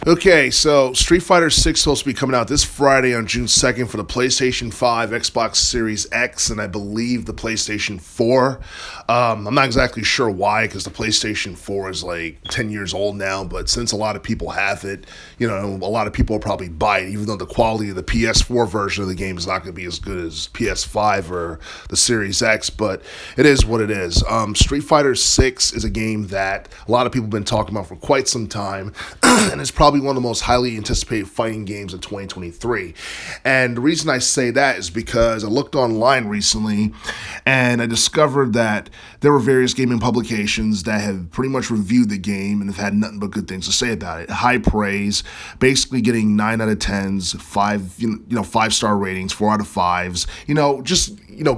Okay, so Street Fighter 6 is supposed to be coming out this Friday on June 2nd for the PlayStation 5, Xbox Series X, and I believe the PlayStation 4. I'm not exactly sure why, because the PlayStation 4 is like 10 years old now, but since a lot of people have it, a lot of people will probably buy it, even though the quality of the PS4 version of the game is not going to be as good as PS5 or the Series X, but it is what it is. Street Fighter 6 is a game that a lot of people have been talking about for quite some time, and it's probably one of the most highly anticipated fighting games of 2023. And the reason I say that is because I looked online recently and I discovered that there were various gaming publications that have pretty much reviewed the game and have had nothing but good things to say about it. High praise, basically getting 9 out of 10s, 5-star ratings, 4 out of 5s,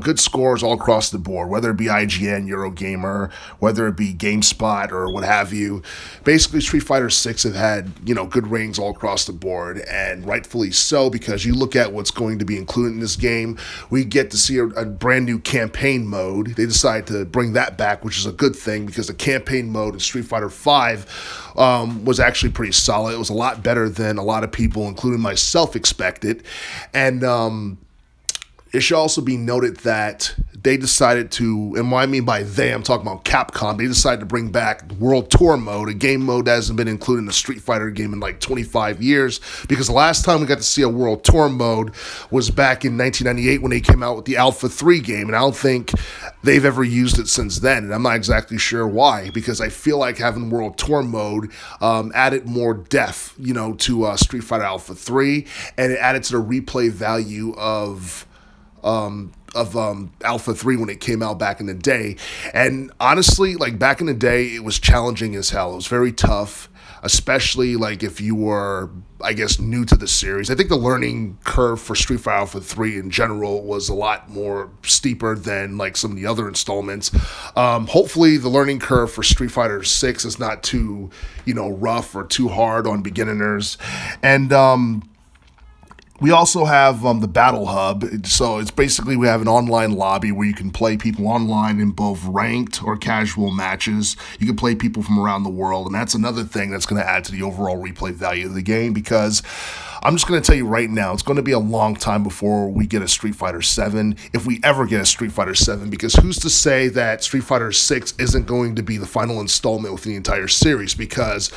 good scores all across the board, whether it be IGN, Eurogamer, whether it be GameSpot or what have you. Basically, Street Fighter 6 have had, good ratings all across the board, and rightfully so, because you look at what's going to be included in this game. We get to see a brand new campaign mode. They decided to bring that back, which is a good thing, because the campaign mode in Street Fighter 5 was actually pretty solid. It was a lot better than a lot of people, including myself, expected. And it should also be noted that they decided to, and what I mean by they, I'm talking about Capcom, they decided to bring back World Tour mode, a game mode that hasn't been included in a Street Fighter game in like 25 years, because the last time we got to see a World Tour mode was back in 1998 when they came out with the Alpha 3 game, and I don't think they've ever used it since then, and I'm not exactly sure why, because I feel like having World Tour mode added more depth, to Street Fighter Alpha 3, and it added to the replay value of Alpha 3 when it came out back in the day. And honestly, like back in the day, it was challenging as hell. It was very tough, especially like if you were, I guess, new to the series. I think the learning curve for Street Fighter Alpha 3 in general was a lot more steeper than like some of the other installments. Hopefully the learning curve for Street Fighter 6 is not too, rough or too hard on beginners. And we also have the Battle Hub. So it's basically, we have an online lobby where you can play people online in both ranked or casual matches. You can play people from around the world, and that's another thing that's going to add to the overall replay value of the game, because I'm just going to tell you right now, it's going to be a long time before we get a Street Fighter 7, if we ever get a Street Fighter 7, because who's to say that Street Fighter 6 isn't going to be the final installment within the entire series, because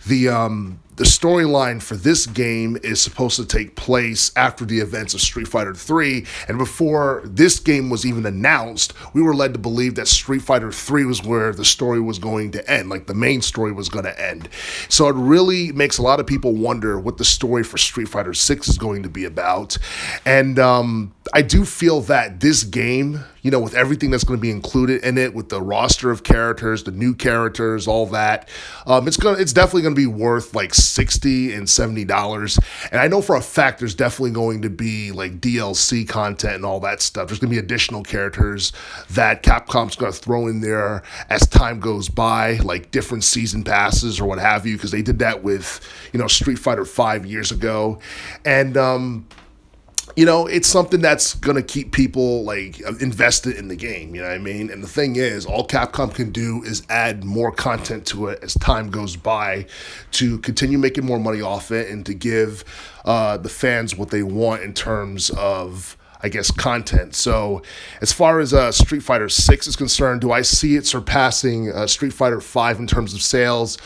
the storyline for this game is supposed to take place after the events of Street Fighter 3, and before this game was even announced, we were led to believe that Street Fighter 3 was where the story was going to end, like the main story was going to end. So it really makes a lot of people wonder what the story for Street Fighter 6 is going to be about, and I do feel that this game, with everything that's going to be included in it, with the roster of characters, the new characters, all that, it's definitely going to be worth like $60 and $70. And I know for a fact there's definitely going to be like DLC content and all that stuff. There's going to be additional characters that Capcom's going to throw in there as time goes by, like different season passes or what have you, because they did that with, Street Fighter 5 years ago. And it's something that's going to keep people like invested in the game, you know what I mean? And the thing is, all Capcom can do is add more content to it as time goes by to continue making more money off it and to give the fans what they want in terms of, I guess, content. So as far as Street Fighter 6 is concerned, do I see it surpassing Street Fighter 5 in terms of sales?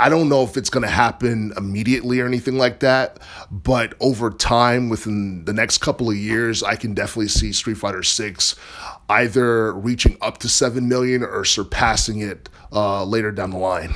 I don't know if it's going to happen immediately or anything like that, but over time, within the next couple of years, I can definitely see Street Fighter 6 either reaching up to 7 million or surpassing it later down the line.